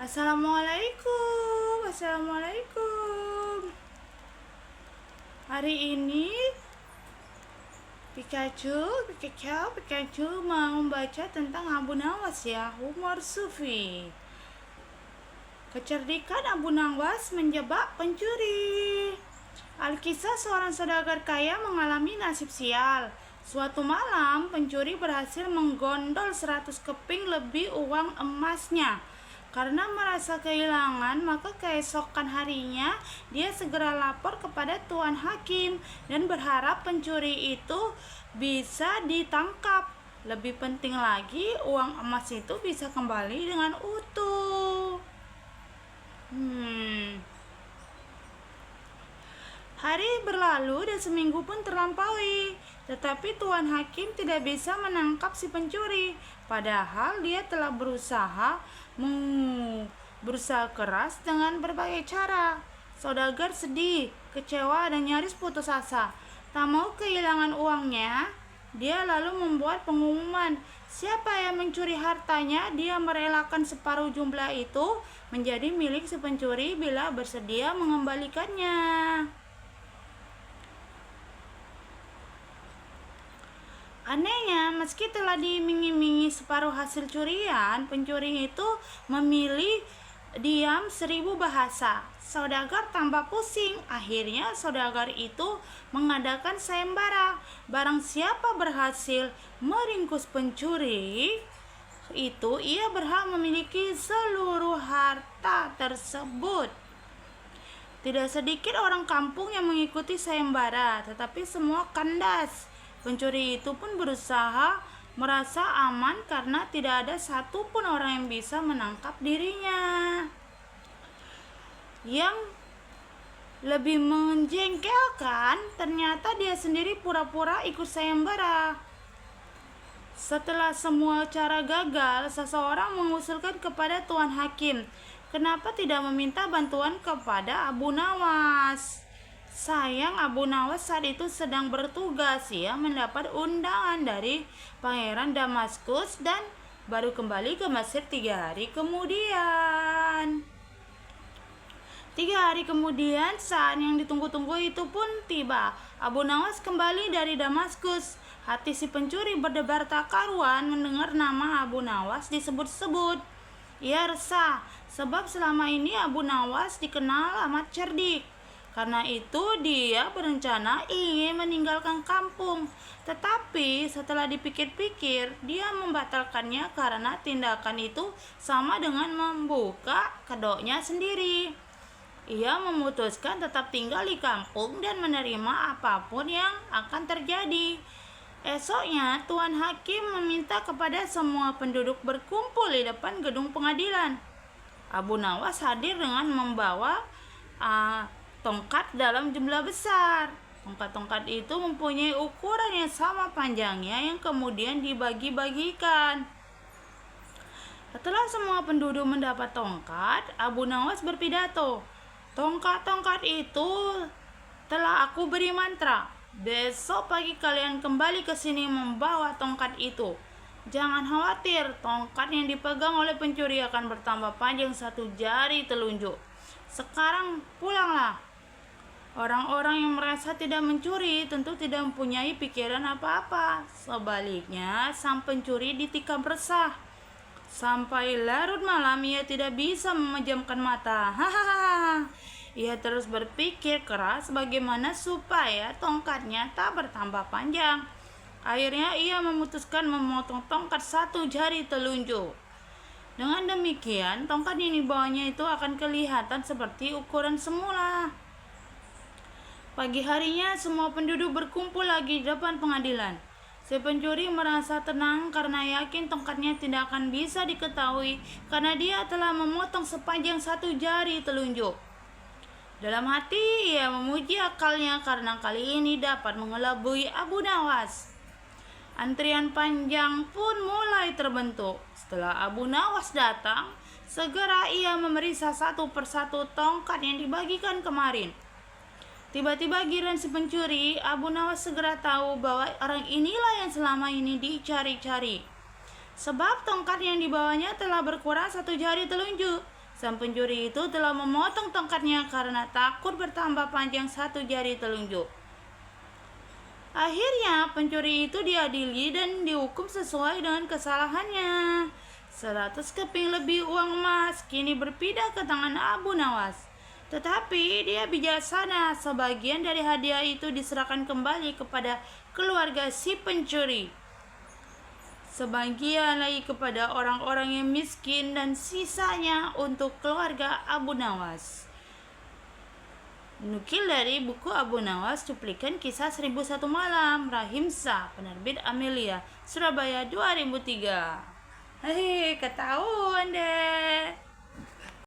Assalamualaikum. Hari ini Pikachu mau membaca tentang Abu Nawas ya, humor sufi. Kecerdikan Abu Nawas menjebak pencuri. Alkisah seorang saudagar kaya mengalami nasib sial. Suatu malam, pencuri berhasil menggondol 100 keping lebih uang emasnya. Karena merasa kehilangan, maka keesokan harinya dia segera lapor kepada Tuan Hakim dan berharap pencuri itu bisa ditangkap. Lebih penting lagi, uang emas itu bisa kembali dengan utuh. Hari berlalu dan seminggu pun terlampaui, tetapi Tuan Hakim tidak bisa menangkap si pencuri. Padahal dia telah berusaha keras dengan berbagai cara. Saudagar sedih, kecewa, dan nyaris putus asa. Tak mau kehilangan uangnya, dia lalu membuat pengumuman. Siapa yang mencuri hartanya, dia merelakan separuh jumlah itu menjadi milik si pencuri bila bersedia mengembalikannya. Anehnya, meski telah diiming-imingi separuh hasil curian, pencuri itu memilih diam 1000 bahasa. Saudagar tambah pusing. Akhirnya saudagar itu mengadakan sayembara. Barang siapa berhasil meringkus pencuri itu, ia berhak memiliki seluruh harta tersebut. Tidak sedikit orang kampung yang mengikuti sayembara, tetapi semua kandas. Pencuri itu pun berusaha merasa aman karena tidak ada satupun orang yang bisa menangkap dirinya. Yang lebih menjengkelkan, ternyata dia sendiri pura-pura ikut sayembara. Setelah semua cara gagal, seseorang mengusulkan kepada Tuan Hakim, kenapa tidak meminta bantuan kepada Abu Nawas? Sayang, Abu Nawas saat itu sedang bertugas. Ia mendapat undangan dari Pangeran Damaskus dan baru kembali ke Mesir 3 hari kemudian. 3 hari kemudian, saat yang ditunggu-tunggu itu pun tiba. Abu Nawas kembali dari Damaskus. Hati si pencuri berdebar tak karuan mendengar nama Abu Nawas disebut-sebut. Ia resah, sebab selama ini Abu Nawas dikenal amat cerdik. Karena itu dia berencana ingin meninggalkan kampung. Tetapi setelah dipikir-pikir, dia membatalkannya karena tindakan itu sama dengan membuka kedoknya sendiri. Ia memutuskan tetap tinggal di kampung dan menerima apapun yang akan terjadi. Esoknya, Tuan Hakim meminta kepada semua penduduk berkumpul di depan gedung pengadilan. Abu Nawas hadir dengan membawa tongkat dalam jumlah besar. Tongkat-tongkat itu mempunyai ukuran yang sama panjangnya yang kemudian dibagi-bagikan. Setelah semua penduduk mendapat tongkat, Abu Nawas berpidato. Tongkat-tongkat itu telah aku beri mantra. Besok pagi kalian kembali ke sini membawa tongkat itu. Jangan khawatir, tongkat yang dipegang oleh pencuri akan bertambah panjang 1 jari telunjuk. Sekarang pulanglah. Orang-orang yang merasa tidak mencuri tentu tidak mempunyai pikiran apa-apa. Sebaliknya, sang pencuri ditikam resah. Sampai larut malam ia tidak bisa memejamkan mata. Ia terus berpikir keras bagaimana supaya tongkatnya tak bertambah panjang. Akhirnya ia memutuskan memotong tongkat 1 jari telunjuk. Dengan demikian, tongkat yang dibawanya itu akan kelihatan seperti ukuran semula. Pagi harinya, semua penduduk berkumpul lagi di depan pengadilan. Si pencuri merasa tenang karena yakin tongkatnya tidak akan bisa diketahui karena dia telah memotong sepanjang 1 jari telunjuk. Dalam hati, ia memuji akalnya karena kali ini dapat mengelabui Abu Nawas. Antrian panjang pun mulai terbentuk. Setelah Abu Nawas datang, segera ia memeriksa satu persatu tongkat yang dibagikan kemarin. Tiba-tiba giliran si pencuri. Abu Nawas segera tahu bahwa orang inilah yang selama ini dicari-cari. Sebab tongkat yang dibawanya telah berkurang 1 jari telunjuk. Sang pencuri itu telah memotong tongkatnya karena takut bertambah panjang satu jari telunjuk. Akhirnya pencuri itu diadili dan dihukum sesuai dengan kesalahannya. 100 keping lebih uang emas kini berpindah ke tangan Abu Nawas. Tetapi dia bijaksana, sebagian dari hadiah itu diserahkan kembali kepada keluarga si pencuri. Sebagian lagi kepada orang-orang yang miskin dan sisanya untuk keluarga Abu Nawas. Nukil dari buku Abu Nawas, cuplikan kisah 1001 Malam, Rahimsa, penerbit Amelia, Surabaya 2003. Hei, ketahuan deh.